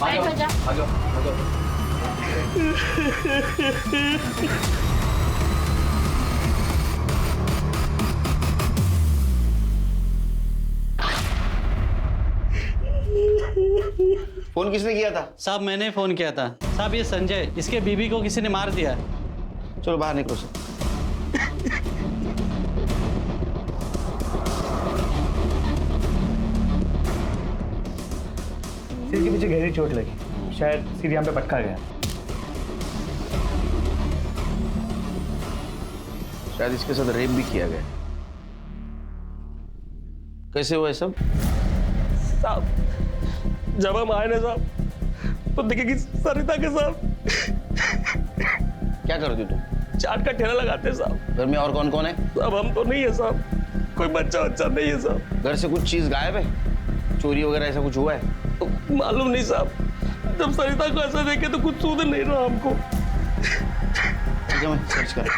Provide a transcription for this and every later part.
बैठ हो जा। आ जाओ, आ जाओ। फोन किसने किया था? साहब मैंने फोन किया था। साहब ये संजय, इसके बीबी को किसी ने मार दिया है। चलो बाहर निकलो सर। सिर के पीछे गहरी चोट लगी, शायद सिर यहाँ पे पटका गया। शायद इसके साथ रेप भी किया गया। कैसे हुआ है सब? साहब जब हम आए ना साहब तो देखे कि सरिता के साथ क्या करती हो तुम? चाट का ठेला लगाते हैं साहब। घर में और कौन कौन है? अब हम तो नहीं है साहब, कोई बच्चा नहीं है साहब। घर से कुछ चीज गायब है? चोरी वगैरह ऐसा कुछ हुआ है? तो मालूम नहीं साहब, जब सरिता को ऐसा देखे तो कुछ सूझ नहीं रहा हमको। ठीक है, मैं सर्च कर।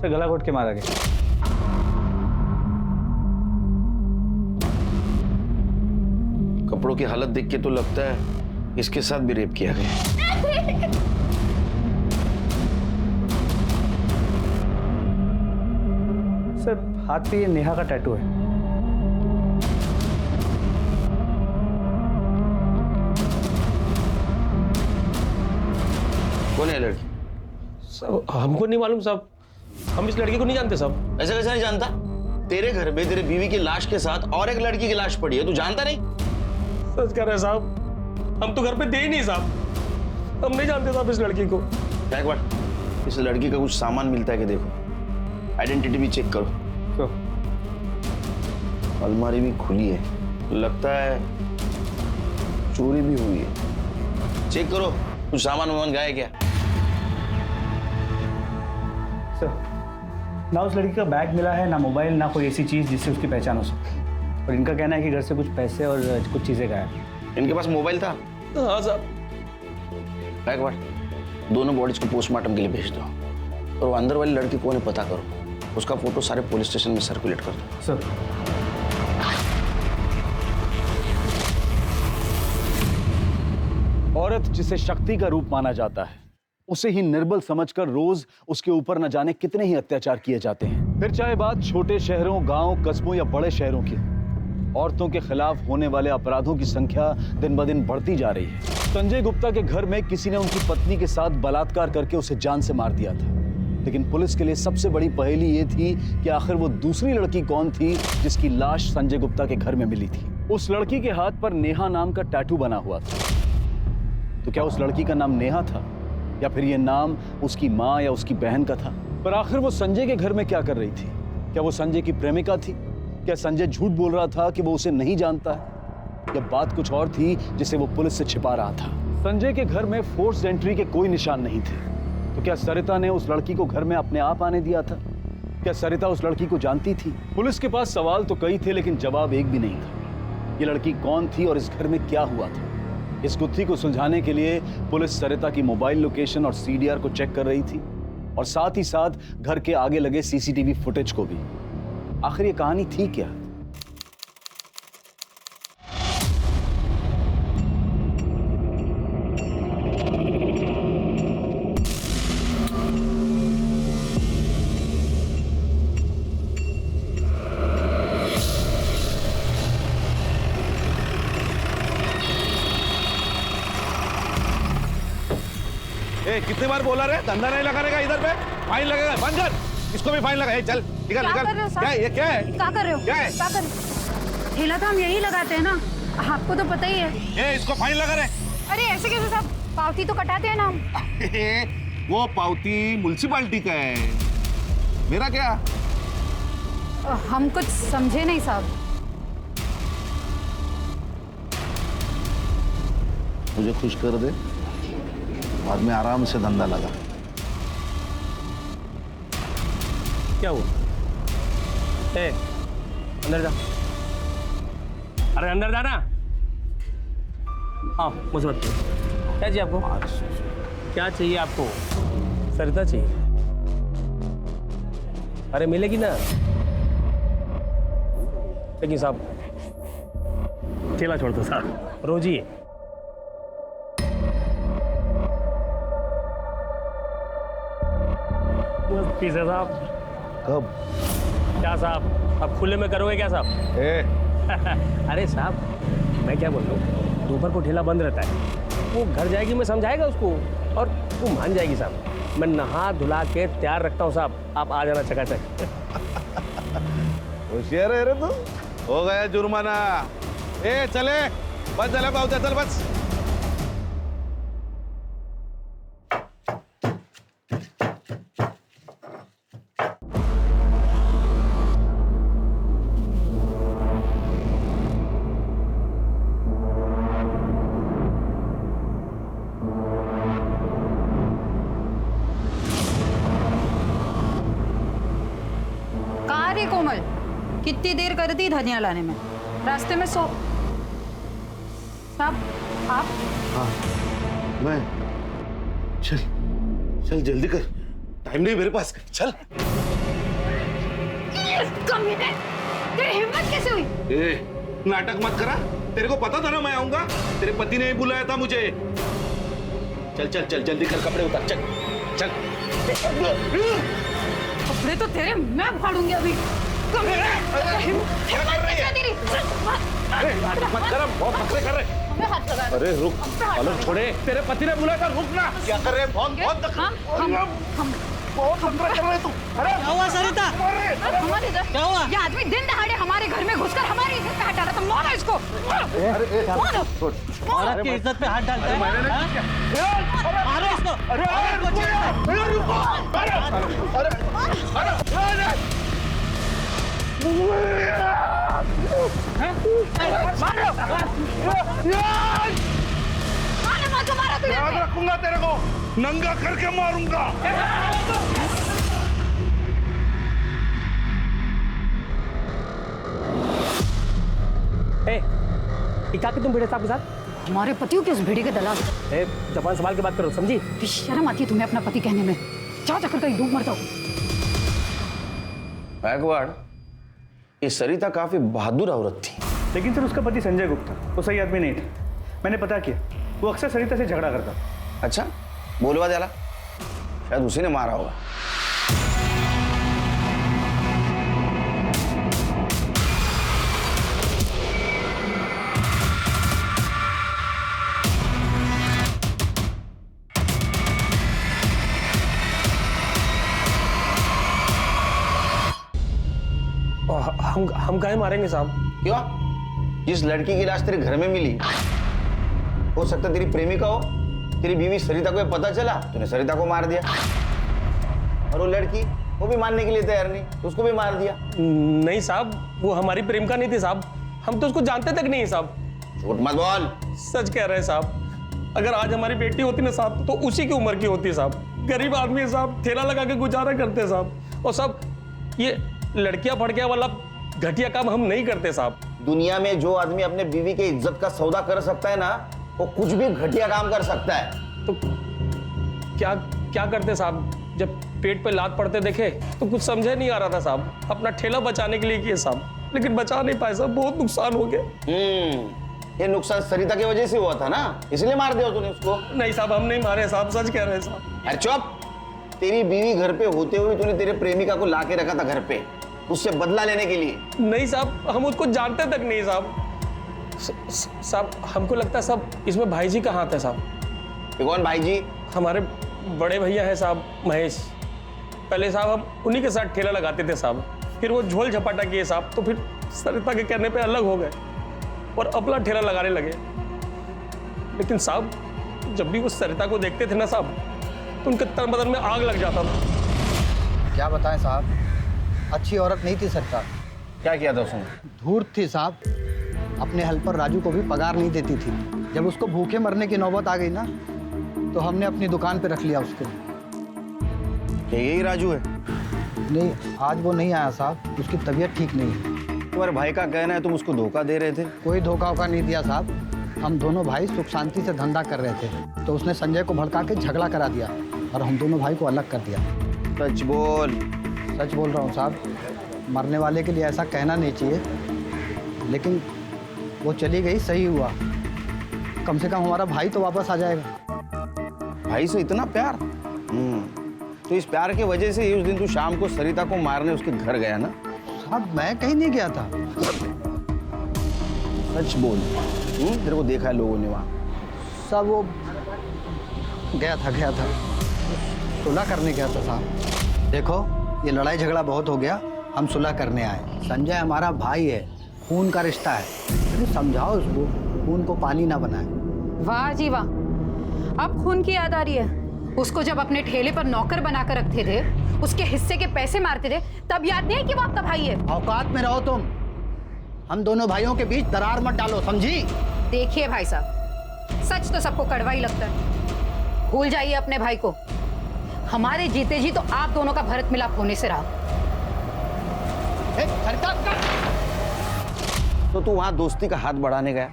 सर गला घोट के मारा गया। कपड़ों की हालत देख के तो लगता है इसके साथ भी रेप किया गया। सर हाथ पे ये नेहा का टैटू है। कौन है लड़की? साहब हमको नहीं मालूम साहब, हम इस लड़की को नहीं जानते साहब। ऐसा कैसा नहीं जानता? तेरे घर में तेरे बीवी की लाश के साथ और एक लड़की की लाश पड़ी है, तू जानता नहीं? सच कह रहे हैं साहब, हम तो घर पे थे ही नहीं साहब, हम नहीं जानते साहब इस लड़की को। एक बार इस लड़की का कुछ सामान मिलता है कि देखो, आइडेंटिटी भी चेक करो। तो अलमारी भी खुली है, लगता है चोरी भी हुई है। चेक करो कुछ सामान वामान गया है क्या? सर ना उस लड़की का बैग मिला है, ना मोबाइल, ना कोई ऐसी चीज जिससे उसकी पहचान हो सके। और इनका कहना है कि घर से कुछ पैसे और कुछ चीजें गायब। इनके पास मोबाइल था? हाँ साहब। एक बार दोनों बॉडीज को पोस्टमार्टम के लिए भेज दो, और वो अंदर वाली लड़की कौन है पता करो, उसका फोटो सारे पुलिस स्टेशन में सर्कुलेट कर दो। सर औरत जिसे शक्ति का रूप माना जाता है, उसे ही निर्बल समझकर रोज उसके ऊपर न जाने कितने ही अत्याचार किए जाते हैं। फिर चाहे बात छोटे शहरों, गांव, कस्बों या बड़े शहरों की, औरतों के खिलाफ होने वाले अपराधों की संख्या दिन ब दिन बढ़ती जा रही है। संजय गुप्ता के घर में किसी ने उनकी पत्नी के साथ बलात्कार करके उसे जान से मार दिया था, लेकिन पुलिस के लिए सबसे बड़ी पहेली ये थी कि आखिर वो दूसरी लड़की कौन थी जिसकी लाश संजय गुप्ता के घर में मिली थी। उस लड़की के हाथ पर नेहा नाम का टैटू बना हुआ था। तो क्या उस लड़की का नाम नेहा था, या फिर ये नाम उसकी माँ या उसकी बहन का था? पर आखिर वो संजय के घर में क्या कर रही थी? क्या वो संजय की प्रेमिका थी? क्या संजय झूठ बोल रहा था कि वो उसे नहीं जानता है, या बात कुछ और थी जिसे वो पुलिस से छिपा रहा था? संजय के घर में फोर्स एंट्री के कोई निशान नहीं थे, तो क्या सरिता ने उस लड़की को घर में अपने आप आने दिया था? क्या सरिता उस लड़की को जानती थी? पुलिस के पास सवाल तो कई थे, लेकिन जवाब एक भी नहीं था। ये लड़की कौन थी और इस घर में क्या हुआ था? इस गुत्थी को सुलझाने के लिए पुलिस सरिता की मोबाइल लोकेशन और सीडीआर को चेक कर रही थी, और साथ ही साथ घर के आगे लगे सीसीटीवी फुटेज को भी। आखिर ये कहानी थी क्या? कितनी बार बोला रे, धंधा नहीं लगाने का इधर पे, फाइन लगेगा, बंद कर, इसको भी फाइन लगा। चल निकल निकल। क्या है ये, क्या है? क्या कर रहे हो? क्या है? क्या कर ठेला तो हम यही लगाते हैं ना, आपको तो पता ही है। ये इसको फाइन लगा रहे। अरे ऐसे कैसे साहब, पावती तो कटाते हैं ना हम। वो पावती म्युनिसिपालिटी का है, मेरा क्या? हम कुछ समझे नहीं साहब। मुझे खुश कर दे, बाद में आराम से धंधा लगा। क्या हुआ? ए, अंदर जा। अरे अंदर जा ना। हाँ, मुझे बात करो। क्या चाहिए आपको? क्या चाहिए आपको? सरिता चाहिए। अरे मिलेगी ना। लेकिन साहब ठेला छोड़ दो साहब, रोज ही है। पीस है साहब। कब? क्या साहब, आप खुले में करोगे क्या साहब? अरे साहब मैं क्या बोल रहा हूँ, दोपहर को ठेला बंद रहता है, वो घर जाएगी, मैं समझाएगा उसको और वो मान जाएगी साहब। मैं नहा धुला के तैयार रखता हूँ साहब, आप आ जाना चकाचक। होशियार है रे तू। हो गया जुर्माना। ए चले, बस चले पहुंचा, चल बस। कहाँ रे कोमल, कितनी देर कर दी धनिया लाने में, रास्ते में सो। साहब आप? हाँ मैं। चल चल जल्दी कर, टाइम नहीं मेरे पास, चल। कमीने, तेरी हिम्मत कैसे हुई? ए, नाटक मत करा, तेरे को पता था ना मैं आऊंगा, तेरे पति ने ही बुलाया था मुझे। चल चल चल जल्दी कर, कपड़े उतार, चल चल। कपड़े तो तेरे मैं फाड़ूंगी अभी। मत कर, बहुत नखरे कर रहे। अरे रुक, पलक छोड़े, तेरे पति ने बुलाया था, रुक ना। क्या कर रहे? बहुत बहुत नखरे कर रहे तू। अरे क्या हुआ सरिता? क्या हुआ? ये आदमी दिन दहाड़े हमारे घर में घुसकर हमारी इज्जत पे हाथ डाला था, मारो इसको। औरत की इज्जत पे हाथ डालता है? मारो इसको। याद रखूंगा तेरे को, नंगा करके मारूंगा। क्या कि तुम भिड़े साहब के साथ? हमारे पतियों के उस भेड़े के दलाल। जबान संभाल के बात करो, समझी? शर्म आती है तुम्हें अपना पति कहने में? जाओ जाकर कहीं डूब मर जाओ। गायकवाड़, ये सरिता काफी बहादुर औरत थी। लेकिन सर उसका पति संजय गुप्ता वो सही आदमी नहीं था। मैंने पता किया, वो अक्सर सरिता से झगड़ा करता। अच्छा, बोलवा जाला, शायद उसी ने मारा होगा। हम काहे मारेंगे साहब? क्यों? जिस लड़की की लाश तेरे घर में मिली, हो सकता तेरी प्रेमिका हो। तेरी बीवी सरिता को ये पता चला, तूने सरिता को मार दिया। और वो लड़की, वो भी मानने के लिए तैयार नहीं, तो उसको भी मार दिया। नहीं साहब, वो हमारी प्रेमिका नहीं थी साहब, हम तो उसको जानते तक नहीं साहब। झूठ मत बोल। सच कह रहे हैं साहब। अगर आज हमारी बेटी होती ना साहब, तो उसी की उम्र की होती साहब। गरीब आदमी है साहब, ठेला लगा के गुजारा करते साहब। और साहब ये लड़कियां फड़कियां वाला घटिया काम हम नहीं करते साहब। दुनिया में जो आदमी अपने बीवी के इज्जत का सौदा कर सकता है ना, वो कुछ भी घटिया काम कर सकता है। तो क्या क्या करते साहब? जब पेट पे लात पड़ते देखे तो कुछ समझे नहीं आ रहा था साहब। अपना ठेला बचाने के लिए किए साहब, लेकिन बचा नहीं पाए साहब, बहुत नुकसान हो गया। ये नुकसान सरिता की वजह से हुआ था ना, इसलिए मार दिया तूने उसको। नहीं साहब, हम नहीं मारे साहब, सच कह रहे हैं साहब। अरे चुप! तेरी बीवी घर पे होते हुए तूने तेरे प्रेमिका को लाके रखा था घर पे, उससे बदला लेने के लिए। नहीं साहब, हम उसको जानते तक नहीं साहब। साहब हमको लगता है साहब इसमें भाई जी का हाथ है साहब। ये कौन भाई जी? हमारे बड़े भैया है साहब, महेश। पहले साहब हम उन्हीं के साथ ठेला लगाते थे साहब, फिर वो झोल झपाटा किए साहब, तो फिर सरिता के कहने पे अलग हो गए और अपना ठेला लगाने लगे। लेकिन साहब जब भी वो सरिता को देखते थे ना साहब, तो उनके तन बदन में आग लग जाता था। क्या बताएं साहब, अच्छी औरत नहीं थी सरकार। क्या किया था उसने? धूर्त थी साहब, अपने हेल्पर राजू को भी पगार नहीं देती थी। जब उसको भूखे मरने की नौबत आ गई ना, तो हमने अपनी दुकान पे रख लिया उसको। क्या यही राजू है? नहीं, आज वो नहीं आया साहब, उसकी तबीयत ठीक नहीं है। तुम्हारे भाई का कहना है तुम उसको धोखा दे रहे थे। कोई धोखा वोखा नहीं दिया साहब, हम दोनों भाई सुख शांति से धंधा कर रहे थे, तो उसने संजय को भड़का के झगड़ा करा दिया और हम दोनों भाई को अलग कर दिया। सच बोल। सच बोल रहा हूँ साहब, मरने वाले के लिए ऐसा कहना नहीं चाहिए, लेकिन वो चली गई, सही हुआ। कम से कम हमारा भाई तो वापस आ जाएगा। भाई से इतना प्यार? तो इस प्यार की वजह से ही उस दिन तू शाम को सरिता को मारने उसके घर गया ना? साहब मैं कहीं नहीं गया था। सच बोल। तेरे को देखा है लोगों ने वहाँ? साहब वो गया था, सुलह करने गया था साहब। देखो ये लड़ाई झगड़ा बहुत हो गया, हम सुलह करने आए। संजय हमारा भाई है, खून का रिश्ता है, तो समझाओ उसको खून को पानी ना बनाए। वाह जी वाह, अब खून की याद आ रही है। उसको जब अपने ठेले पर नौकर बनाकर रखते थे, उसके हिस्से के पैसे मारते थे, तब याद नहीं कि वो आपका भाई है? औकात में रहो तुम, हम दोनों भाइयों के बीच दरार मत डालो, समझी? देखिए भाई साहब, सच तो सबको कड़वा ही लगता है। भूल जाइए अपने भाई को। हमारे जीते जी तो आप दोनों का भरत मिलाप होने से रहा। तो तू वहां दोस्ती का हाथ बढ़ाने गया,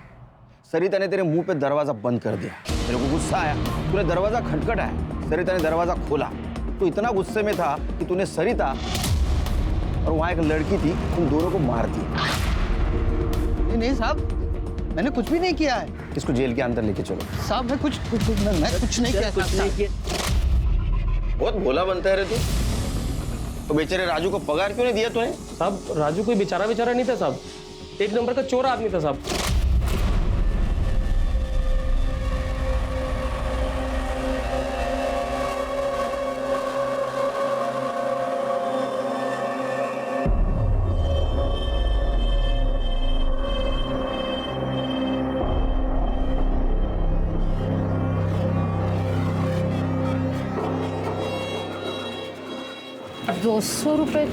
सरिता ने तेरे मुंह पे दरवाजा बंद कर दिया, तेरे को गुस्सा आया, तूने दरवाजा खटखटाया, सरिता ने दरवाजा खोला, तू इतना गुस्से में था कि तूने सरिता और वहां एक लड़की थी, तुम दोनों को मार दिया। नहीं साहब, मैंने कुछ भी नहीं किया है। किसको जेल के अंदर लेके चलो। साहब मैं कुछ नहीं किया। बहुत भोला बनता है रे तू। तो बेचारे राजू को पगार क्यों नहीं दिया तूने? साहब राजू कोई बेचारा नहीं था साहब, एक नंबर का चोर आदमी था साहब। ₹200?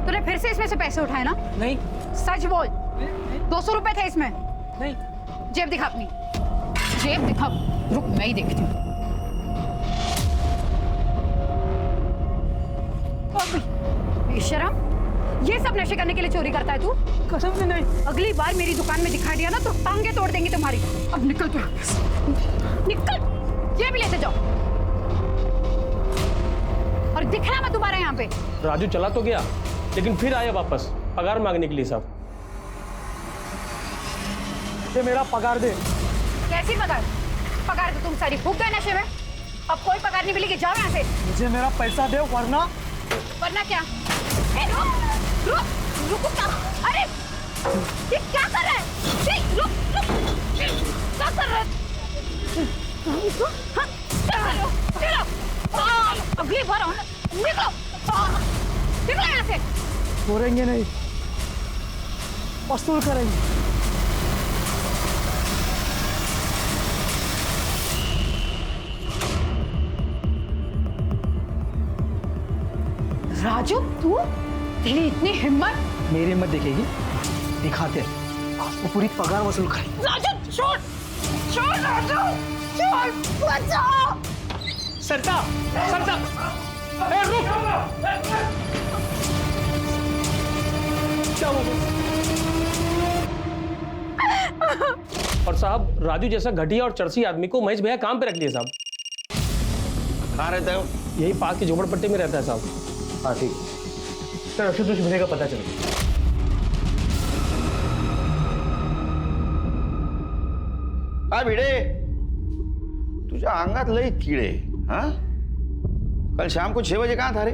तूने फिर से इसमें से पैसे उठाए ना? नहीं सच बोल, 200 रुपए थे इसमें? नहीं। जेब दिखा अपनी, जेब दिखा। रुक मैं ही देखती हूँ। बेशरम, ये सब नशे करने के लिए चोरी करता है तू? कसम से नहीं। अगली बार मेरी दुकान में दिखा दिया ना तो टांगे तोड़ देंगे तुम्हारी। अब निकल तू, निकल। ये भी लेते जाओ और दिखना मत दोबारा यहाँ पे। राजू चला तो गया, लेकिन फिर आया वापस पगार मांगने के लिए साहब। ये मेरा पगार दे। कैसी पगार? पगार तो तुम सारी फूक गए नशे में। अब कोई पगार नहीं मिलेगी, जाओ यहाँ से। मुझे मेरा पैसा दे, वरना क्या? ए, रुको क्या? अरे ये क्या कर रहा है? रुक, क्या कर रहा है? हाँ, क्या कर रहे हो? चलो, अगली बार आओ ना, निकलो यहाँ से। छोड़ेंगे नहीं, वसूल करेंगे। राजू, तू? तेरी इतनी हिम्मत? मेरी हिम्मत देखेगी, दिखाते हैं। आपको पूरी पगार वसूल करेंगे। राजू छोड़, छोड़ राजू, छोड़, बचाओ। सरिता, सरिता, ए रुक। क्या हुआ? और साहब राजू जैसा घटिया और चरसी आदमी को महेश भैया काम पे रख लिए साहब। कहाँ रहता है? यही पास की झोपड़पट्टी में रहता है साहब। हाँ ठीक, सर आशुतोष भिड़े का पता चला। हाँ भिडे, तुझ्या अंगात लई किडे। हाँ, कल शाम को 6 बजे कहाँ था रे?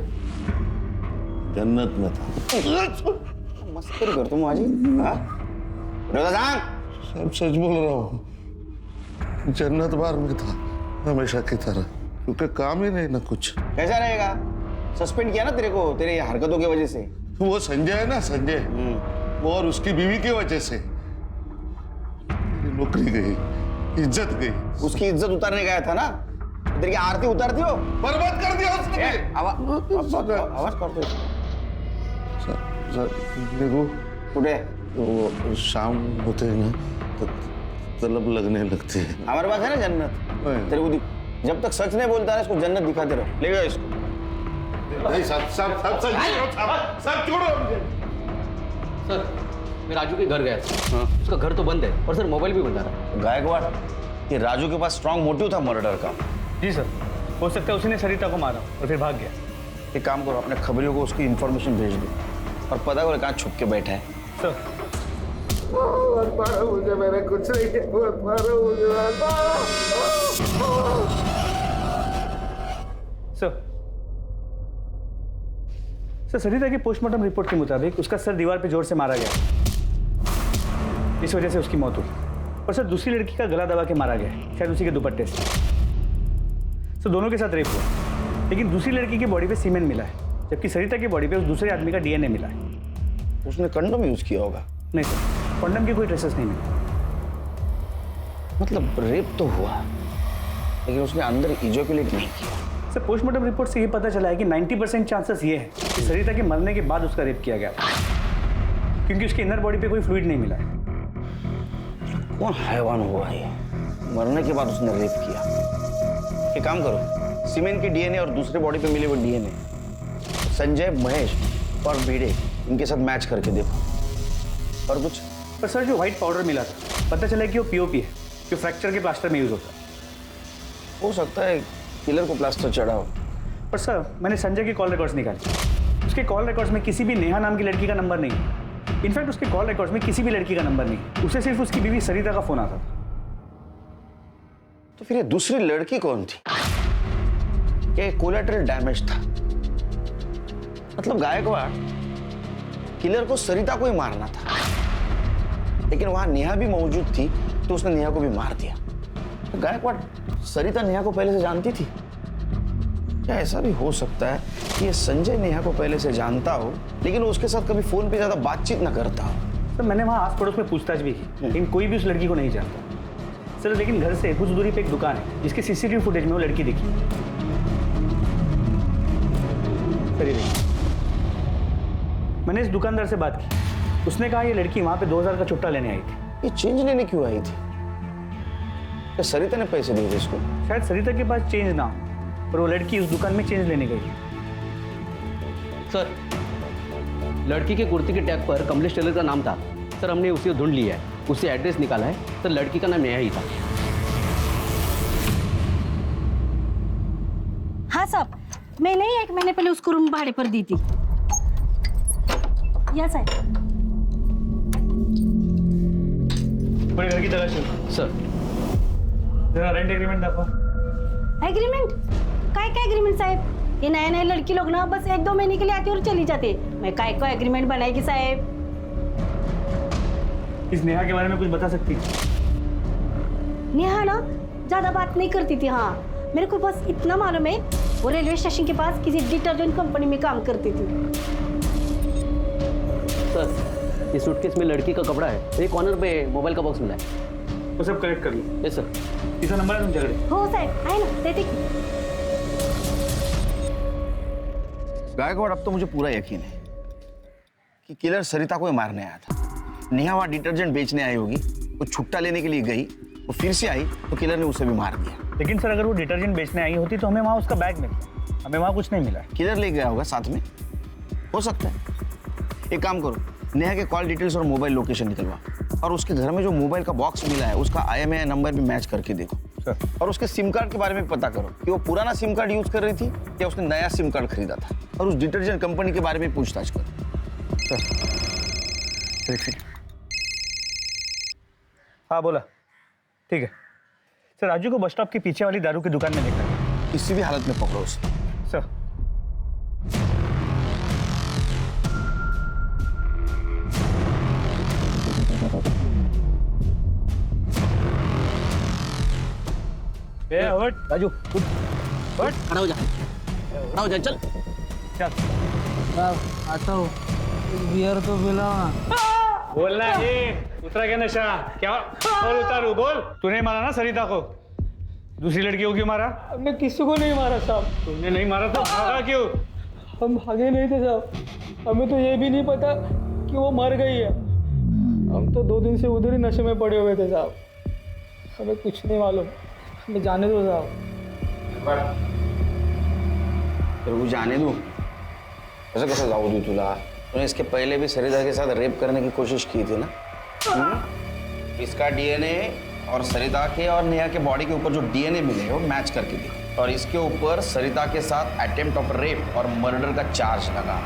जन्नत में था। मस्करी करतो माझी? हाँ, सांग। सब सच बोल रहा हूँ, जन्नत बार में था हमेशा की तरह, क्योंकि काम ही नहीं ना कुछ। कैसा रहेगा? सस्पेंड किया ना तेरे को, तेरे हरकतों की वजह से। वो संजय है ना, संजय, वो और उसकी बीवी की वजह से मेरी नौकरी गई, इज्जत गई। उसकी इज्जत उतारने गया था ना, तेरी आरती उतारती हो, बर्बाद कर दिया उसने। आवाज करते। देखो कुठे वो शाम होते ही ना तो तलब लगने लगती है। हमारे पास है ना जन्नत, तेरे को जब तक सच नहीं बोलता है इसको जन्नत दिखाते रहो। ले गए इसको। नहीं सब सब सब सब सब छोड़ो मुझे। सर मैं राजू के घर गया था। उसका घर तो बंद है और सर मोबाइल भी बंद आ रहा है। गायकवाड़, ये राजू के पास स्ट्रॉन्ग मोटिव था मर्डर का। जी सर, हो सकता है उसी ने सरिता को मारा और फिर भाग गया। एक काम करो, अपने खबरियों को उसकी इन्फॉर्मेशन भेज दो और पता करो कहाँ छुप के बैठा है। सर मुझे मेरे कुछ नहीं है, मारो मुझे। सर सरिता की पोस्टमार्टम रिपोर्ट के मुताबिक उसका सर दीवार पे जोर से मारा गया, इस वजह से उसकी मौत हुई। और सर दूसरी लड़की का गला दबा के मारा गया, शायद उसी के दुपट्टे से। सर दोनों के साथ रेप हुआ, लेकिन दूसरी लड़की की बॉडी पे सीमेंट मिला है, जबकि सरिता की बॉडी पे उस दूसरे आदमी का डीएनए मिला है। उसने कंडोम यूज किया होगा। नहीं सर, कंडोम की कोई ट्रेसेस नहीं मिली। मतलब रेप तो हुआ लेकिन उसने अंदर इजैकुलेट नहीं किया। सर पोस्टमार्टम रिपोर्ट से ये पता चला है कि 90% चांसेस ये है कि सरिता के मरने के बाद उसका रेप किया गया, क्योंकि उसकी इनर बॉडी पे कोई फ्लूइड नहीं मिला है। कौन हैवान हुआ ये, मरने के बाद उसने रेप किया। एक काम करो, सीमेंट के डीएनए और दूसरे बॉडी पे मिले हुए डीएनए संजय, महेश और भिड़े, इनके साथ मैच करके देखो। और कुछ? पर सर जो व्हाइट पाउडर मिला था, पता चला कि वो पीओपी है, जो फ्रैक्चर के प्लास्टर में यूज होता है। हो सकता है किलर को प्लास्टर चढ़ा हो। पर सर मैंने संजय के कॉल रिकॉर्ड्स निकाले, उसके कॉल रिकॉर्ड्स में किसी भी नेहा नाम की लड़की का नंबर नहीं है। इनफैक्ट उसके कॉल रिकॉर्ड्स में किसी भी लड़की का नंबर नहीं, उसे सिर्फ उसकी बीवी सरिता का फोन आता था। तो फिर ये दूसरी लड़की कौन थी? क्या कोलैटरल डैमेज था? मतलब गायकवाड़, किलर को सरिता को ही मारना था, लेकिन वहां नेहा भी मौजूद थी तो उसने नेहा को भी मार दिया। तो गायकवाड़ सरिता नेहा को पहले से जानती थी? क्या ऐसा भी हो सकता है कि ये संजय नेहा को पहले से जानता हो लेकिन वो उसके साथ कभी फोन पे ज्यादा बातचीत ना करता हो? सर मैंने वहाँ आस पड़ोस में पूछताछ भी की, लेकिन कोई भी उस लड़की को नहीं जानता। सर लेकिन घर से कुछ दूरी पे एक दुकान है जिसके सीसीटीवी फुटेज में वो लड़की दिखी। सर ये देखिए, मैंने इस दुकानदार से बात की, उसने कहा ये लड़की वहाँ पे 2000 का चुट्टा लेने आई थी। ये चेंज लेने क्यों आई थी? क्या सरिता ने पैसे दिए थे इसको? शायद सरिता के पास चेंज ना हो, पर वो लड़की उस दुकान में चेंज लेने गई। सर लड़की के कुर्ती के टैग पर कमलेश टेलर का नाम था। सर हमने उसे ढूंढ लिया है, उससे एड्रेस निकाला है। सर लड़की का नाम नेहा ही था। हाँ साहब, मैंने 1 महीने पहले उसको रूम भाड़े पर दी थी। Yes sir. पूरे घर की तलाश करो। सर जरा रेंट एग्रीमेंट दाखो। एग्रीमेंट? काय का एग्रीमेंट साहब? ये नए नए लड़की लोग ना बस 1-2 महीने के लिए आती और चली जाती। मैं काय को एग्रीमेंट बनाएगी साहब? इस नेहा के बारे में कुछ बता सकती? नेहा ना ज्यादा बात नहीं करती थी। हाँ मेरे को बस इतना मालूम है, वो रेलवे स्टेशन के पास किसी डिटर्जेंट कंपनी में काम करती थी। सर इस सूटकेस में लड़की का कपड़ा है, एक कॉर्नर पे मोबाइल का बॉक्स मिला है। वो सब कलेक्ट कर लो। Yes sir. इसका नंबर है तुम झगड़े? हो साहब, है ना, देती। गायकवाड़ अब तो मुझे पूरा यकीन है कि किलर सरिता को ही मारने आया था। नेहा वहां डिटर्जेंट बेचने आई होगी, वो छुट्टा लेने के लिए गई, वो फिर से आई तो किलर ने उसे भी मार दिया। लेकिन सर अगर वो डिटर्जेंट बेचने आई होती तो हमें वहाँ उसका बैग मिलता, हमें वहाँ कुछ नहीं मिला। किलर ले गया होगा साथ में, हो सकता है। एक काम करो, नेहा के कॉल डिटेल्स और मोबाइल लोकेशन निकलवा और उसके घर में जो मोबाइल का बॉक्स मिला है उसका IMEI नंबर भी मैच करके देखो। सर और उसके सिम कार्ड के बारे में पता करो कि वो पुराना सिम कार्ड यूज कर रही थी या उसने नया सिम कार्ड खरीदा था। और उस डिटर्जेंट कंपनी के बारे में पूछताछ करो। हाँ बोला, ठीक है। सर राजू को बस स्टॉप के पीछे वाली दारू की दुकान में देखा है। किसी भी हालत में पकड़ो उसे। सर राजू उठ, खड़ा हो जा, खड़ा हो जा, चल चल। आता हूँ, बियर तो पिला ना। बोलना ये उतरा क्या नशा? क्या बोल उतारू, बोल। तूने मारा ना सरिता को? दूसरी लड़की को क्यों मारा? हमने किसी को नहीं मारा साहब। तूने नहीं मारा तो भागा क्यों? हम भागे नहीं थे साहब, हमें तो ये भी नहीं पता कि वो मर गई है। हम तो 2 दिन से उधर ही नशे में पड़े हुए थे साहब, हमें कुछ नहीं मालूम, हमें जाने दो साहब। तेरे को जाने दूँ? ऐसे कैसे जाऊ दूँ तुला? तूने इसके पहले भी सरिता के साथ रेप करने की कोशिश की थी ना? इसका डीएनए और सरिता के और नेहा के बॉडी के ऊपर जो डीएनए मिले वो मैच करके दी, और इसके ऊपर सरिता के साथ अटेम्प्ट ऑफ रेप और मर्डर का चार्ज लगा।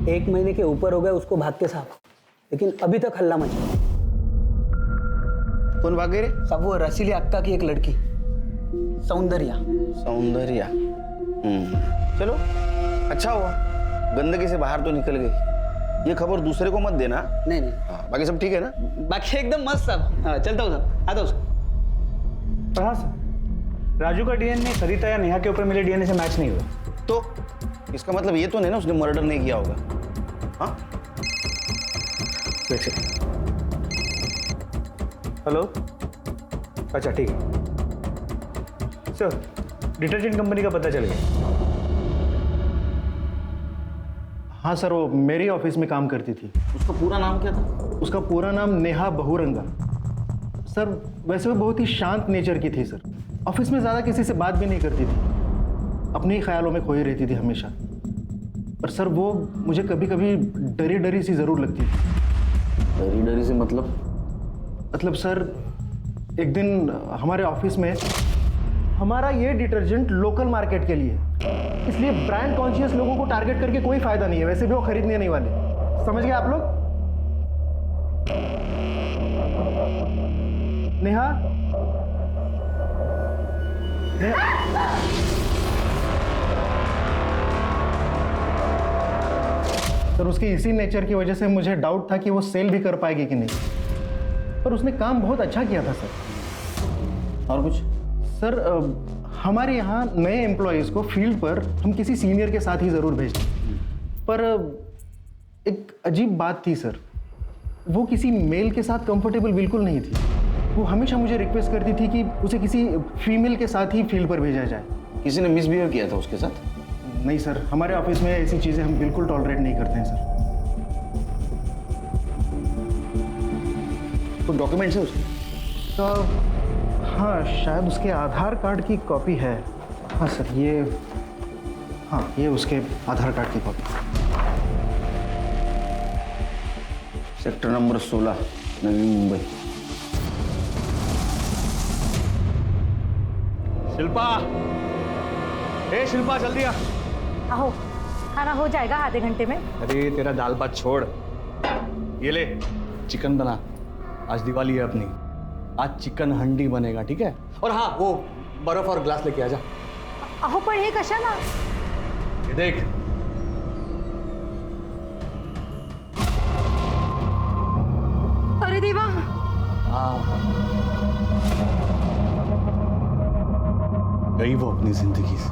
1 महीने के ऊपर हो गया उसको भागते साहब, लेकिन अभी तक हल्ला मचा। कौन भाग गई रे? साहब वो रसीली अक्का की एक लड़की सौंदर्या। सौंदर्या। चलो अच्छा हुआ, गंदगी से बाहर तो निकल गई। ये खबर दूसरे को मत देना। नहीं नहीं, बाकी सब ठीक है ना? बाकी एकदम मस्त साहब। हाँ, चलता हूँ साहब, आता हूँ साहब। पर हाँ सर, राजू का डीएनए सरिता या नेहा के ऊपर मिले डीएनए से मैच नहीं हुआ। तो इसका मतलब ये तो नहीं ना उसने मर्डर नहीं किया होगा? हाँ? हेलो, अच्छा ठीक है सर, डिटर्जेंट कंपनी का पता चल गया। हाँ सर, वो मेरी ऑफिस में काम करती थी। उसका पूरा नाम क्या था? उसका पूरा नाम नेहा बहुरंगा। सर वैसे वो बहुत ही शांत नेचर की थी सर, ऑफिस में ज़्यादा किसी से बात भी नहीं करती थी, अपने ही ख्यालों में खोई रहती थी हमेशा। पर सर वो मुझे कभी कभी डरी डरी सी ज़रूर लगती थी। डरी डरी से मतलब? मतलब सर एक दिन हमारे ऑफिस में, हमारा ये डिटर्जेंट लोकल मार्केट के लिए, इसलिए ब्रांड कॉन्शियस लोगों को टारगेट करके कोई फायदा नहीं है, वैसे भी वो खरीदने नहीं वाले। समझ गए आप लोग? नेहा, सर उसके इसी नेचर की वजह से मुझे डाउट था कि वो सेल भी कर पाएगी कि नहीं, पर उसने काम बहुत अच्छा किया था सर। और कुछ? सर हमारे यहाँ नए एम्प्लॉयज़ को फील्ड पर हम किसी सीनियर के साथ ही ज़रूर भेजते हैं, पर एक अजीब बात थी सर, वो किसी मेल के साथ कंफर्टेबल बिल्कुल नहीं थी। वो हमेशा मुझे रिक्वेस्ट करती थी कि उसे किसी फीमेल के साथ ही फील्ड पर भेजा जाए। किसी ने मिसबिहेव किया था उसके साथ? नहीं सर, हमारे ऑफिस में ऐसी चीज़ें हम बिल्कुल टॉलरेट नहीं करते हैं सर। तो डॉक्यूमेंट्स है उसके? तो हाँ, शायद उसके आधार कार्ड की कॉपी है। हाँ सर, ये उसके आधार कार्ड की copy. Sector number 16, Navi Mumbai. Shilpa, ए शिल्पा जल्दी आ। आओ, खाना हो जाएगा आधे घंटे में। अरे तेरा दाल भात छोड़, ये ले चिकन बना, आज दिवाली है अपनी, आज चिकन हंडी बनेगा, ठीक है? और हाँ, वो बर्फ और ग्लास लेके आ जा। अहो पण हे कशाला? ये देख, अरे देवा, गई वो अपनी जिंदगी से।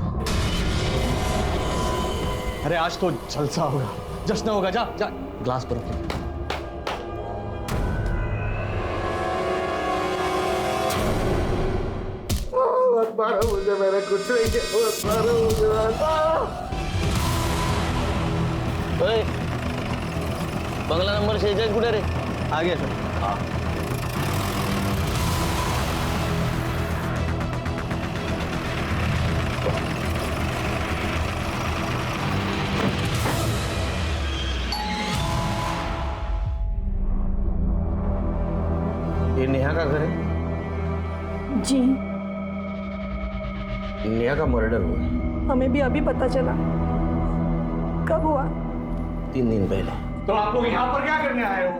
अरे आज तो जलसा होगा, जश्न होगा, जा जा ग्लास बर्फ ले। मारो मुझे, मैंने कुछ नहीं किया, मारो मुझे। बंगला नंबर 46 कुठे रे? आ गया सर। ये नेहा का घर है? जी, नेहा का मर्डर हुआ। हमें भी अभी पता चला। कब हुआ? 3 दिन पहले। तो आप लोग यहाँ पर क्या करने आए हो?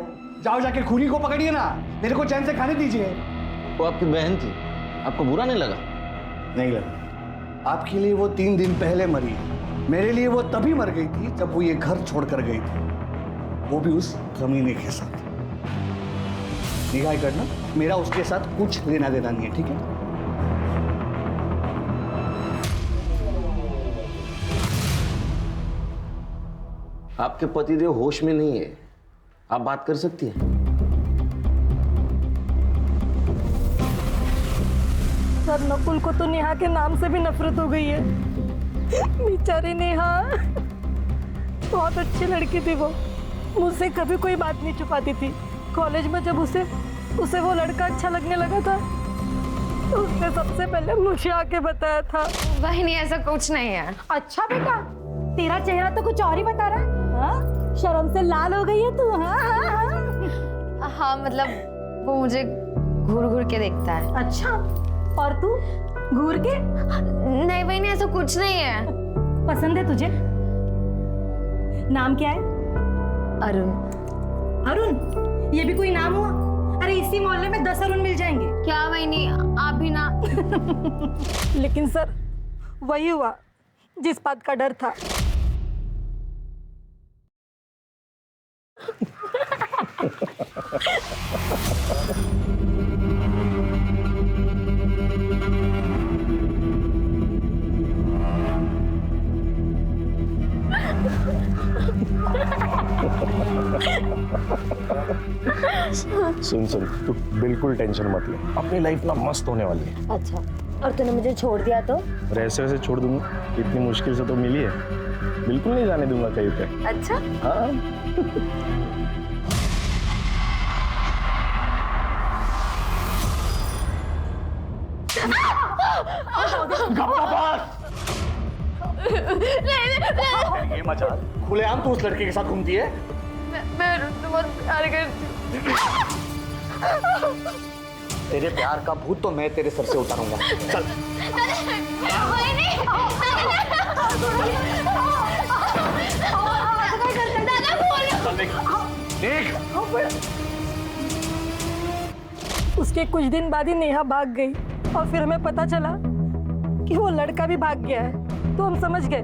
जाओ जाके खूनी को पकड़िए ना, मेरे को चैन से खाने दीजिए। वो आपकी बहन थी, आपको बुरा नहीं लगा? नहीं लगा। आपके लिए वो 3 दिन पहले मरी, मेरे लिए वो तभी मर गई थी जब वो ये घर छोड़कर गई थी, वो भी उस कमीने के साथ। निगाह करना, मेरा उसके साथ कुछ लेना देना नहीं है, ठीक है? आपके पतिदेव होश में नहीं है, आप बात कर सकती हैं? सर नकुल को तो नेहा के नाम से भी नफरत हो गई है। बेचारी नेहा, बहुत अच्छी लड़की थी वो, मुझसे कभी कोई बात नहीं छुपाती थी। कॉलेज में जब उसे वो लड़का अच्छा लगने लगा था तो उसने सबसे पहले मुझे आके बताया था। वही नहीं, ऐसा कुछ नहीं है। अच्छा बेटा, तेरा चेहरा तो कुछ और ही बता रहा है। हाँ? शर्म से लाल हो गई है तू। हाँ हाँ हाँ। हाँ मतलब वो मुझे घूर घूर के देखता है। अच्छा, और तू घूर के? नहीं वही नहीं, ऐसा कुछ नहीं है। पसंद है तुझे? नाम क्या है? अरुण। अरुण? ये भी कोई नाम हुआ? अरे इसी मोहल्ले में 10 अरुण मिल जाएंगे। क्या वही नहीं, आप भी ना। लेकिन सर वही हुआ जिस बात का डर था। सुन तू बिल्कुल टेंशन मत ले, अपनी लाइफ ना मस्त होने वाली है। अच्छा, और तूने मुझे छोड़ दिया तो? और ऐसे वैसे छोड़ दूंगा? इतनी मुश्किल से तो मिली है, बिल्कुल नहीं जाने दूंगा कहीं पे। अच्छा हाँ। ये मजाक, खुलेआम तू उस लड़के के साथ घूमती है? मैं बहुत प्यार करती हूँ। तेरे प्यार का भूत तो मैं तेरे सर से उतारूंगा। चल। उसके कुछ दिन बाद ही नेहा भाग गई और फिर हमें पता चला कि वो लड़का भी भाग गया है। तो हम समझ गए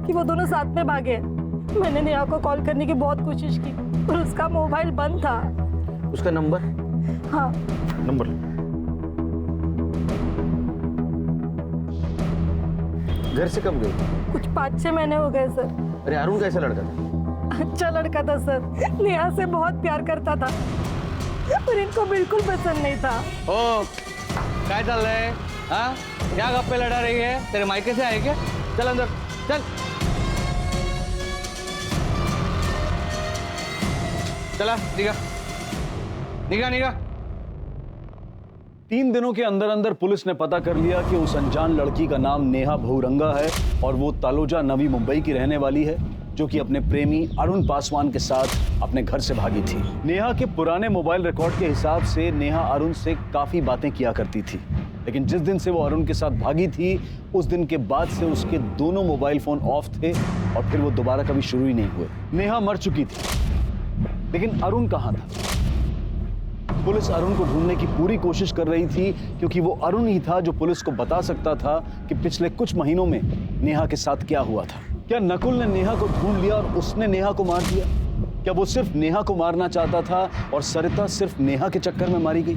कि वो दोनों साथ में भागे हैं। मैंने नेहा को कॉल करने की बहुत कोशिश की पर उसका मोबाइल बंद था। उसका नंबर? हाँ। नंबर घर से कब गई? कुछ 5-6 महीने हो गए सर। अरे अरुण कैसा लड़का था? अच्छा लड़का था सर, नेहा से बहुत प्यार करता था पर इनको बिल्कुल पसंद नहीं था। ओ क्या चल रहा है? हाँ, क्या गप्पे लड़ा रही है? तेरे मायके से आए क्या? चल अंदर चल। चला निगा। 3 दिनों के अंदर अंदर पुलिस ने पता कर लिया कि उस अनजान लड़की का नाम नेहा बहुरंगा है और वो तालोजा नवी मुंबई की रहने वाली है, जो कि अपने प्रेमी अरुण पासवान के साथ अपने घर से भागी थी। नेहा के पुराने मोबाइल रिकॉर्ड के हिसाब से नेहा अरुण से काफी बातें किया करती थी, लेकिन जिस दिन से वो अरुण के साथ भागी थी उस दिन के बाद से उसके दोनों मोबाइल फोन ऑफ थे और फिर वो दोबारा कभी शुरू ही नहीं हुए। नेहा मर चुकी थी, लेकिन अरुण कहाँ था? पुलिस अरुण को ढूंढने की पूरी कोशिश कर रही थी क्योंकि वो अरुण ही था जो पुलिस को बता सकता था कि पिछले कुछ महीनों में नेहा के साथ क्या हुआ था। क्या नकुल ने नेहा को ढूंढ लिया और उसने नेहा को मार दिया? क्या वो सिर्फ नेहा को मारना चाहता था और सरिता सिर्फ नेहा के चक्कर में मारी गई?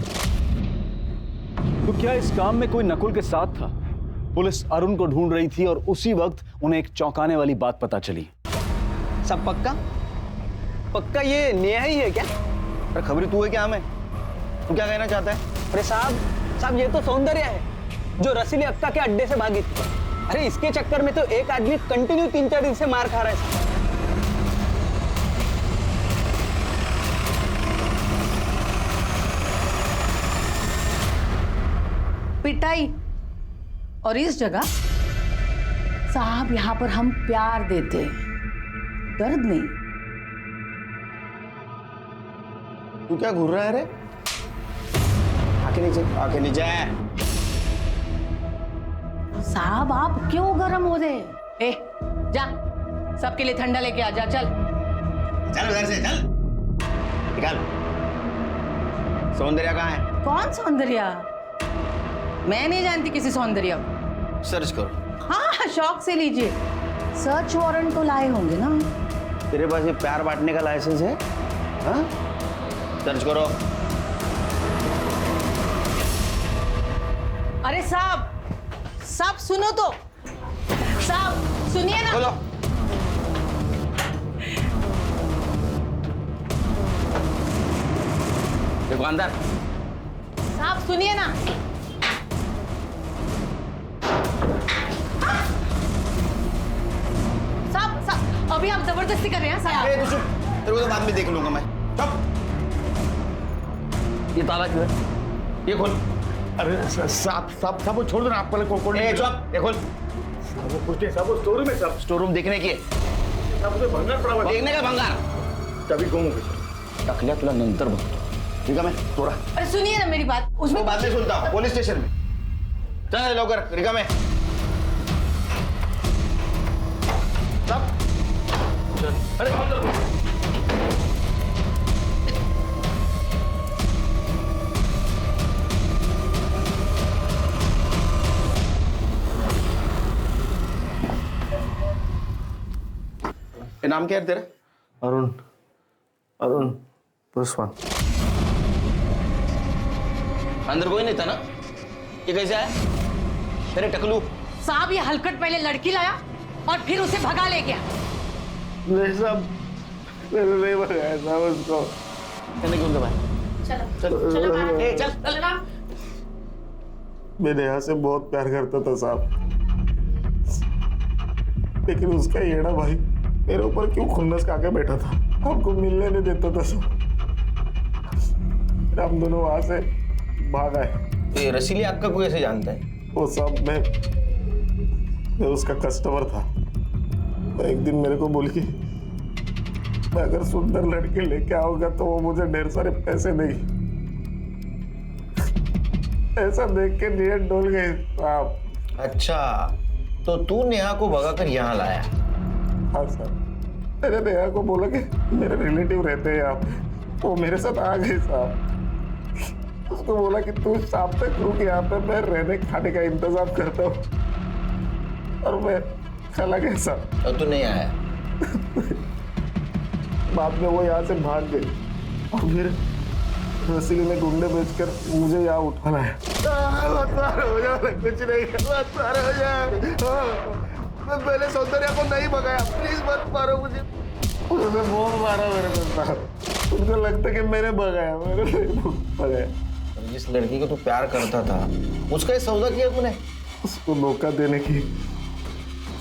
तो क्या इस काम में कोई नकुल के साथ था? पुलिस अरुण को ढूंढ रही थी और उसी वक्त उन्हें एक चौंकाने वाली बात पता चली। सब पक्का ये नेहा ही है क्या? अरे खबरी तू है क्या? हमें तू क्या कहना चाहता है? अरे साहब ये तो सौंदर्य है जो रसीली अक्का के अड्डे से भागी थी। अरे इसके चक्कर में तो एक आदमी कंटिन्यू 3-4 दिन से मार खा रहा है। पिटाई और इस जगह साहब यहाँ पर हम प्यार देते हैं, दर्द नहीं। तू क्या घूर रहा है रे? आके नीचे साहब आप क्यों गर्म हो रहे? ए जा, सबके लिए ठंडा लेके आ जा। चल उधर से चल। निकाल। सौंदर्या कहाँ है? कौन सौंदर्या? मैं नहीं जानती किसी सौंदर्या को। सर्च करो। हाँ शौक से लीजिए। सर्च वारंट तो लाए होंगे ना? तेरे पास ये प्यार बांटने का लाइसेंस है? हाँ? सर्च करो। अरे साहब सुनो तो, साहब सुनिए ना। बोलो। दुकानदार साहब सुनिए ना। अभी आप जबरदस्ती कर रहे हैं साहब। ए, तू चुप, तेरे को तो बाद में देख लूंगा मैं। चुप। ये ताला क्यों है? ये खोल। अरे साहब वो छोड़ दो ना, आप पहले खोल। ए चुप, ये खोल। वो कुछ साहब वो स्टोर रूम है साहब। स्टोर रूम देखने की है? साहब उसे भंगार पड़ा हुआ है। देखने का भंगार? चाबी गुम हो गई। टकल्या तुला नंतर बघतो, ठीक है? मैं तोड़ा। अरे सुनिए ना मेरी बात, उसमें बाद में सुनता हूँ, पुलिस स्टेशन में। चल लवकर, रिका में। अरे नाम क्या है तेरा? अरुण पुष्पन। अंदर कोई नहीं था ना? ये कैसे आया? तेरे टकलू। साहब ये हलकट पहले लड़की लाया और फिर उसे भगा ले गया। नहीं साहब, मैंने नहीं भगाया साहब उसको। कहने क्यों दबाया? चलो ए चल चल। मैं नेहा से बहुत प्यार करता था साहब, लेकिन उसका येड़ा भाई मेरे ऊपर क्यों खुन्नस खा के बैठा था, हमको मिलने नहीं देता था साहब। हम दोनों वहां से भाग आए। ये रसीली अक्का को कैसे जानता है? वो साहब मैं उसका कस्टमर था। तो एक दिन मेरे को बोली कि मैं अगर सुंदर लड़के लेके आऊंगा तो वो मुझे ढेर सारे पैसे देगी। ऐसा देख के नीयत डोल गई साहब। अच्छा, तो तू नेहा को भगाकर यहाँ लाया? हाँ सर, मैंने नेहा को बोला कि मेरे रिलेटिव रहते हैं यहाँ पे, वो मेरे साथ आ गए साहब। उसको बोला कि तू शाम तक रुक यहाँ पे, मैं रहने खाने का इंतजाम करता हूँ, और मैं चला गया साहब। और तू नहीं आया? बाद में वो यहाँ से भाग गई और फिर रसीली ने गुंडे बेचकर मुझे यहाँ उठा लाया। हो जा, कुछ नहीं, हो जा। मैं पहले सौंदर्या को नहीं भगाया, प्लीज मत मारो मुझे। उन्होंने बहुत मारा मेरे को साहब, उनको लगता कि मैंने भगाया, मैंने नहीं भगाया। जिस लड़की को तू प्यार करता था उसका ये सौदा किया तूने? उसको धोखा देने की,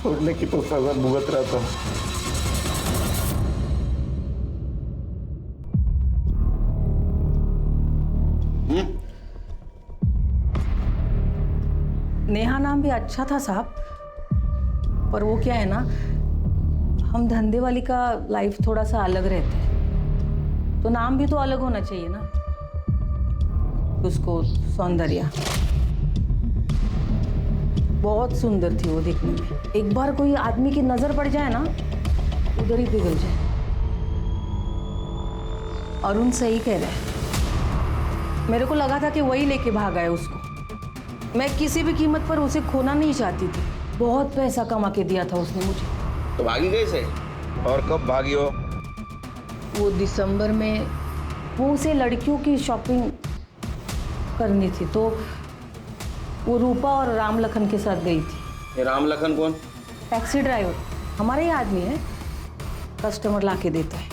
छोड़ने की तो सजा भुगत रहा था। नेहा नाम भी अच्छा था साहब, पर वो क्या है ना, हम धंधे वाली का लाइफ थोड़ा सा अलग रहता है, तो नाम भी तो अलग होना चाहिए ना। उसको सौंदर्या, बहुत सुंदर थी वो देखने में। एक बार कोई आदमी की नजर पड़ जाए ना, उधर ही पिघल जाए। अरुण सही कह रहा है, मेरे को लगा था कि वही लेके भागा है उसको। मैं किसी भी कीमत पर उसे खोना नहीं चाहती थी। बहुत पैसा कमा के दिया था उसने मुझे। तो भागी कैसे और कब भागी हो? वो दिसंबर में वो उसे लड़कियों की शॉपिंग करनी थी, तो वो रूपा और राम लखन के साथ गई थी। ये राम लखन कौन? टैक्सी ड्राइवर, हमारे ही आदमी है, कस्टमर ला के देता है।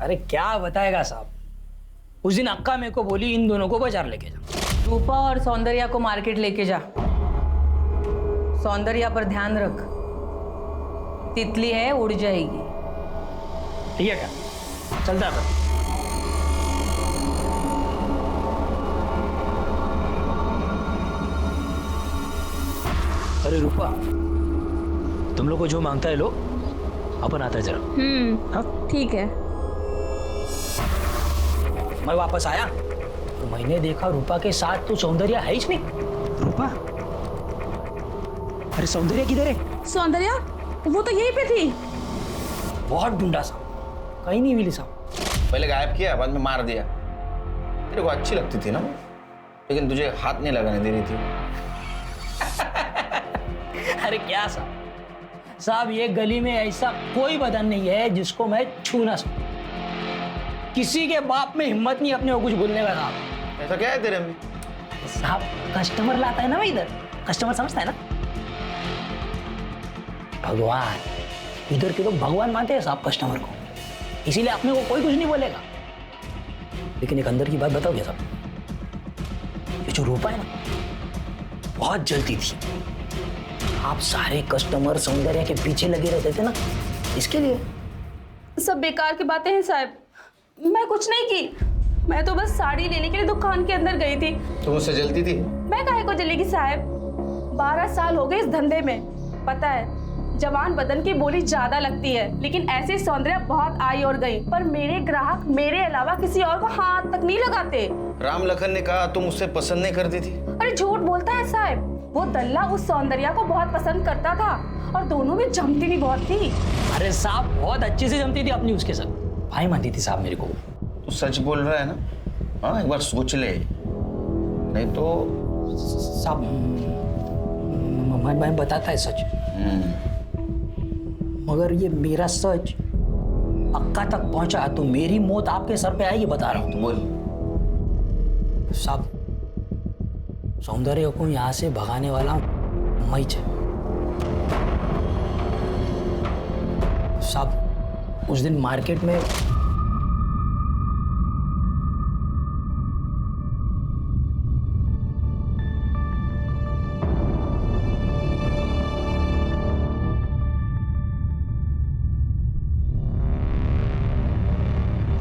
अरे क्या बताएगा साहब, उस दिन अक्का मेरे को बोली इन दोनों को बाजार लेके जा। रूपा और सौंदर्या को मार्केट लेके जा। सौंदर्या पर ध्यान रख, तितली है, उड़ जाएगी। ठीक है क्या? चलता है। अरे रूपा, तुम लोग को जो मांगता है लो, अपन आता है जरा। हाँ ठीक है। मैं वापस आया तो मैंने देखा रूपा के साथ तो सौंदर्या है ही नहीं। रूपा, अरे सौंदर्या किधर है? सौंदर्या वो तो यहीं पे थी। बहुत ढूंढा साहब, कहीं नहीं मिली साहब। पहले गायब किया, बाद में मार दिया। तेरे को अच्छी लगती थी ना, लेकिन तुझे हाथ नहीं लगाने दे रही थी। अरे क्या साहब, ये गली में ऐसा कोई बदन नहीं है जिसको मैं छू ना सकूं। किसी के बाप में हिम्मत नहीं अपने को कुछ बोलने का साहब। ऐसा क्या है तेरे में? साहब कस्टमर लाता है ना, मैं इधर कस्टमर समझता है ना, भगवान। इधर के लोग भगवान मानते हैं साहब कस्टमर को, इसीलिए अपने को कोई कुछ नहीं बोलेगा। लेकिन एक अंदर की बात बताओ क्या साहब, ये जो रूपा है ना, बहुत जलती थी। आप सारे कस्टमर सौंदर्या के पीछे लगे रहते थे ना, इसके लिए? सब बेकार की बातें हैं साहब। मैं कुछ नहीं की, मैं तो बस साड़ी लेने के लिए दुकान के अंदर गई थी। तुम उससे जलती थी? मैं काहे को जलेगी साहब, 12 साल हो गए इस धंधे में। पता है जवान बदन की बोली ज्यादा लगती है, लेकिन ऐसे सौंदर्य बहुत आई और गई, पर मेरे ग्राहक मेरे अलावा किसी और को हाथ तक नहीं लगाते। राम लखन ने कहा तुम उससे पसंद नहीं करती थी। अरे झूठ बोलता है साहब, वो दल्ला उस सौंदर्या को बहुत पसंद करता था और दोनों में जमती भी बहुत थी। अरे साहब बहुत अच्छे से जमती थी अपनी उसके साथ, भाई मानती थी साहब मेरे को। तू सच बोल रहा है ना? हाँ एक बार सोच ले, नहीं तो साहब मैं बताता है सच, मगर ये मेरा सच पक्का तक पहुंचा तो मेरी मौत आपके सर पे आएगी, बता रहा हूँ। तो बोल। साहब सौंदर्य को यहाँ से भगाने वाला मैं साहब उस दिन मार्केट में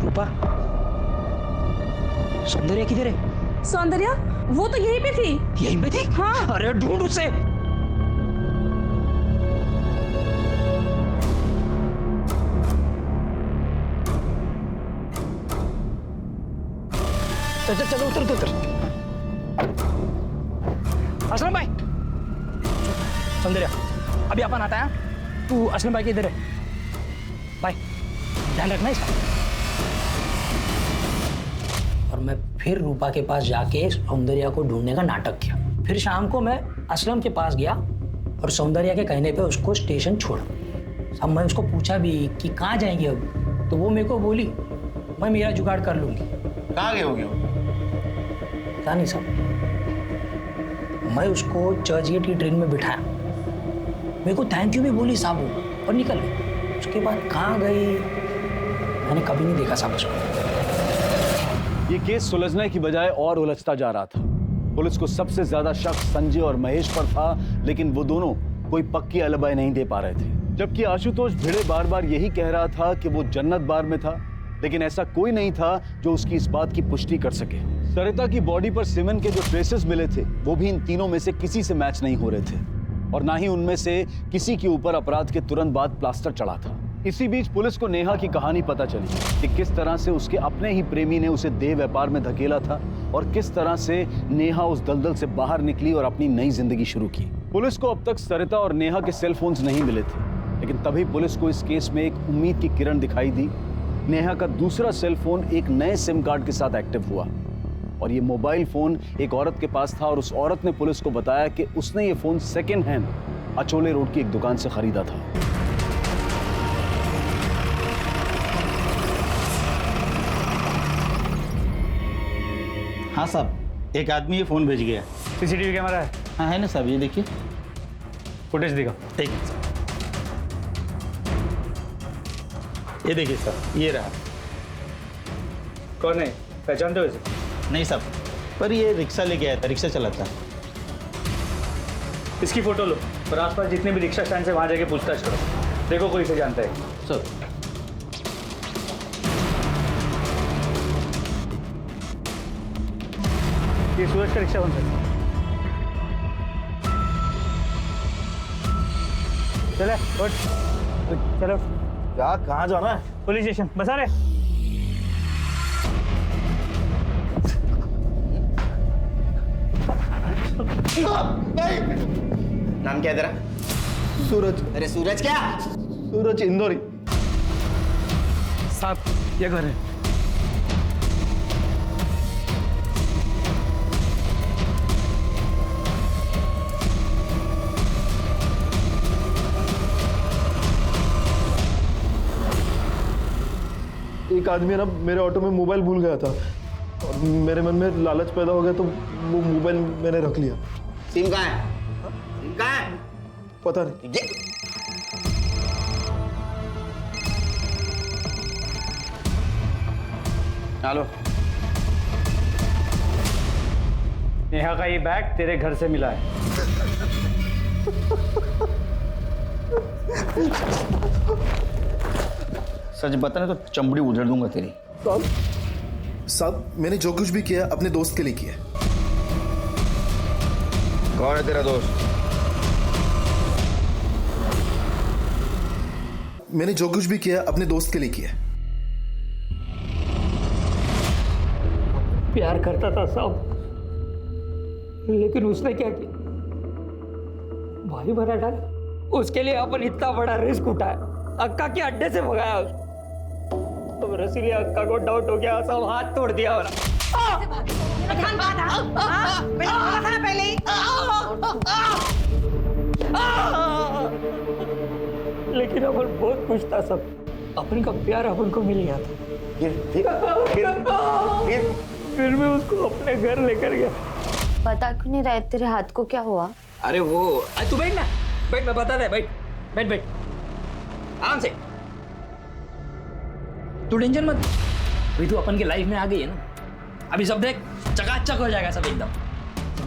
रूपा, सौंदर्य किधर है? सौंदर्या वो तो यहीं पे थी। यहीं पे थी? हाँ। अरे ढूंढ उसे। चल चल उतर उतर। असलम भाई, सौंदर्या अभी अपन आता है, तू असलम भाई के इधर है भाई, ध्यान रखना इसका। और मैं फिर रूपा के पास जाके सौंदर्या को ढूंढने का नाटक किया। फिर शाम को मैं असलम के पास गया और सौंदर्या के कहने पे उसको स्टेशन छोड़ा। अब मैं उसको पूछा भी कि कहाँ जाएंगे अब, तो वो मेरे को बोली मैं मेरा जुगाड़ कर लूंगी। कहाँ गए होगे? पता नहीं साहब, मैं उसको चर्चगेट की ट्रेन में बिठाया, मेरे को थैंक यू भी बोली साहब वो, और निकल गई। उसके बाद कहाँ गई मैंने कभी नहीं देखा साहब उसको। ये केस सुलझने की बजाय और उलझता जा रहा था। पुलिस को सबसे ज्यादा शक संजय और महेश पर था, लेकिन वो दोनों कोई पक्की अलबाई नहीं दे पा रहे थे। जबकि आशुतोष भिड़े बार बार यही कह रहा था कि वो जन्नत बार में था, लेकिन ऐसा कोई नहीं था जो उसकी इस बात की पुष्टि कर सके। सरिता की बॉडी पर सीमेंट के जो ट्रेसेस मिले थे वो भी इन तीनों में से किसी से मैच नहीं हो रहे थे, और ना ही उनमें से किसी के ऊपर अपराध के तुरंत बाद प्लास्टर चढ़ा था। इसी बीच पुलिस को नेहा की कहानी पता चली कि किस तरह से उसके अपने ही प्रेमी ने उसे देह व्यापार में धकेला था और किस तरह से नेहा उस दलदल से बाहर निकली और अपनी नई जिंदगी शुरू की। पुलिस को अब तक सरिता और नेहा के सेल फोन्स नहीं मिले थे, लेकिन तभी पुलिस को इस केस में एक उम्मीद की किरण दिखाई दी। नेहा का दूसरा सेल फोन एक नए सिम कार्ड के साथ एक्टिव हुआ, और ये मोबाइल फोन एक औरत के पास था, और उस औरत ने पुलिस को बताया कि उसने ये phone second hand Achole road की एक दुकान से खरीदा था। हाँ साहब, एक आदमी ये फोन भेज गया। सीसीटीवी कैमरा है? हाँ है ना साहब, ये देखिए फुटेज दिखाओ। ठीक है सर, ये देखिए सर, ये रहा। कौन है, पहचानते हो इसे? नहीं साहब, पर ये रिक्शा लेके आया था, रिक्शा चलाता। इसकी फोटो लो और आसपास जितने भी रिक्शा स्टैंड से वहां जाके पूछताछ करो, देखो कोई इसे जानता है। सर ये सूरज का रिक्शा कौन सा? चले उठ, चलो। क्या, कहाँ जाना है? पुलिस स्टेशन, बसा रहे। नाम क्या है तेरा? सूरज। अरे सूरज क्या? सूरज इंदौरी। साहब ये घर है। एक आदमी ना मेरे ऑटो में मोबाइल भूल गया था, और मेरे मन में लालच पैदा हो गया तो वो मोबाइल मैंने रख लिया। सिम कहाँ है? सिम कहाँ है? पता नहीं। हेलो, नेहा का ये बैग तेरे घर से मिला है। सच बता ना तो चमड़ी उधेड़ दूंगा तेरी। साहब मैंने जो कुछ भी किया अपने दोस्त के लिए किया। कौन है तेरा दोस्त? मैंने जो कुछ भी किया अपने दोस्त के लिए किया। प्यार करता था साहब, लेकिन उसने क्या किया, भाई बना डाला। उसके लिए अपन इतना बड़ा रिस्क उठाया, अक्का के अड्डे से भगाया उसको। तो रसीली अक्का को डाउट हो गया, सब हाथ तोड़ दिया वाला। लेकिन अपन बहुत खुश था सब, अपन का प्यार अपन को मिल गया था। फिर मैं उसको अपने घर लेकर गया। बता क्यों नहीं रहे तेरे हाथ को क्या हुआ? अरे वो तू बैठ ना, बैठ, मैं बता दे, बैठ बैठ बैठ आराम से, तू टेंशन मत। अभी तू अपन के लाइफ में आ गई है ना, अभी सब देख चकाचक हो जाएगा सब एकदम।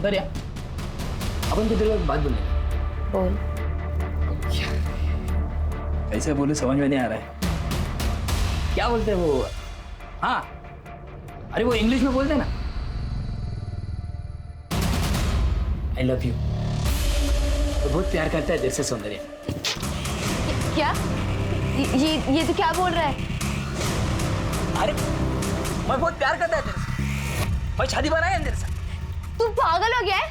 दरिया अपन तो तेरे को बात बोलने। बोल। कैसे बोले समझ में नहीं आ रहा है। क्या बोलते हैं वो? हाँ, अरे वो इंग्लिश में बोलते हैं ना, आई लव यू। तो बहुत प्यार करता है तेरे से सौंदर्य। क्या? ये तो क्या बोल रहा है? अरे मैं बहुत प्यार करता है तेरे से, मैं शादी बनाया तेरे से। तू पागल हो गया है?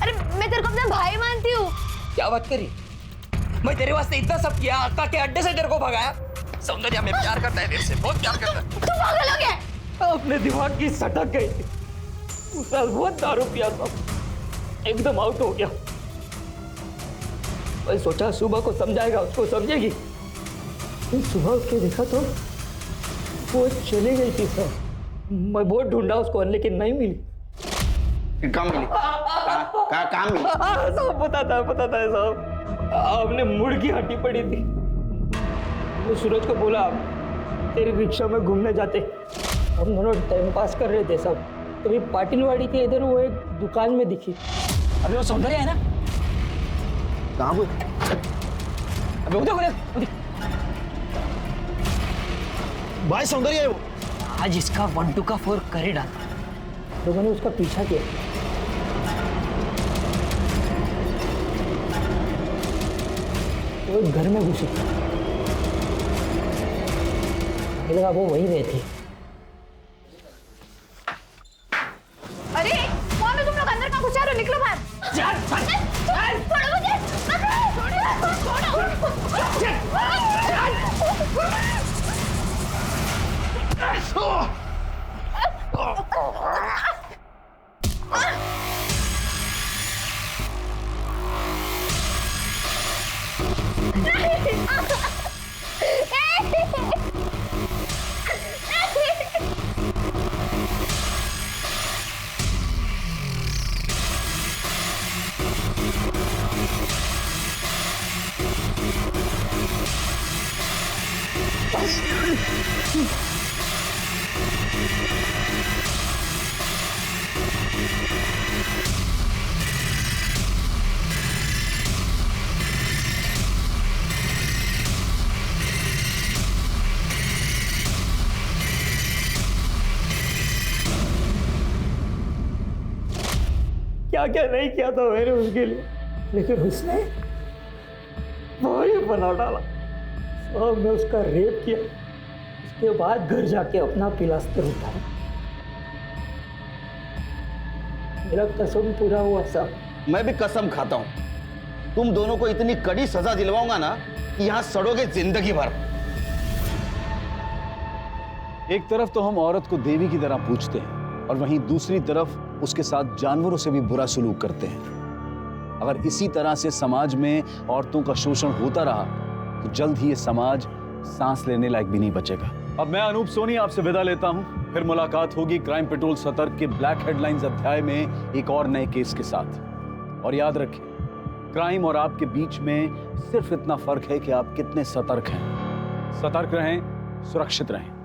अरे मैं तेरे को अपना भाई मानती हूँ। क्या बात करी? मैं तेरे वास्ते इतना सब किया, अक्का के अड्डे से तेरे को भगाया। सौंदर्य में प्यार करता है तेरे से, बहुत प्यार करता है। तू पागल हो गया? अपने दिमाग की सटक गई थी, उस साल बहुत दारू पिया था, एकदम आउट हो गया। मैं सोचा सुबह को समझाएगा, उसको समझेगी। फिर सुबह उठ के देखा तो वो चली गई थी सर। मैं बहुत ढूंढा उसको लेकिन नहीं मिली। फिर कहाँ मिली? कहाँ मिली? सब पता था साहब, आपने मुर्गी हड्डी पड़ी थी। मैं सूरज को बोला तेरी रिक्शा में घूमने जाते, हम दोनों टाइम पास कर रहे थे सब। तभी पाटिलवाड़ी के इधर वो एक दुकान में दिखी। अभी वो सौंदर्य है ना? कहाँ वो? अबे उधर भाई सौंदर्य है वो। आज इसका 1 2 का 4 कर ही डाला। लोगों ने उसका पीछा किया। वो घर में घुसी, लगा वो वहीं रहती। अरे कौन है तुम लोग? अंदर का घुसा रहे हो, निकलो बाहर। छोड़ो मुझे, क्या नहीं किया था मैंने उसके लिए, लेकिन उसने वही बना डाला। और मैं उसका रेप किया, उसके बाद घर जाके अपना पिलास्तर उठाया। मेरा कसम पूरा हुआ साहब। मैं भी कसम खाता हूं, तुम दोनों को इतनी कड़ी सजा दिलवाऊंगा ना कि यहां सड़ोगे जिंदगी भर। एक तरफ तो हम औरत को देवी की तरह पूजते हैं और वहीं दूसरी तरफ उसके साथ जानवरों से भी बुरा सलूक करते हैं। अगर इसी तरह से समाज में औरतों का शोषण होता रहा तो जल्द ही ये समाज सांस लेने लायक भी नहीं बचेगा। अब मैं अनूप सोनी आपसे विदा लेता हूं। फिर मुलाकात होगी क्राइम पेट्रोल सतर्क के ब्लैक हेडलाइंस अध्याय में एक और नए केस के साथ। और याद रखें, क्राइम और आपके बीच में सिर्फ इतना फर्क है कि आप कितने सतर्क हैं। सतर्क रहें, सुरक्षित रहें।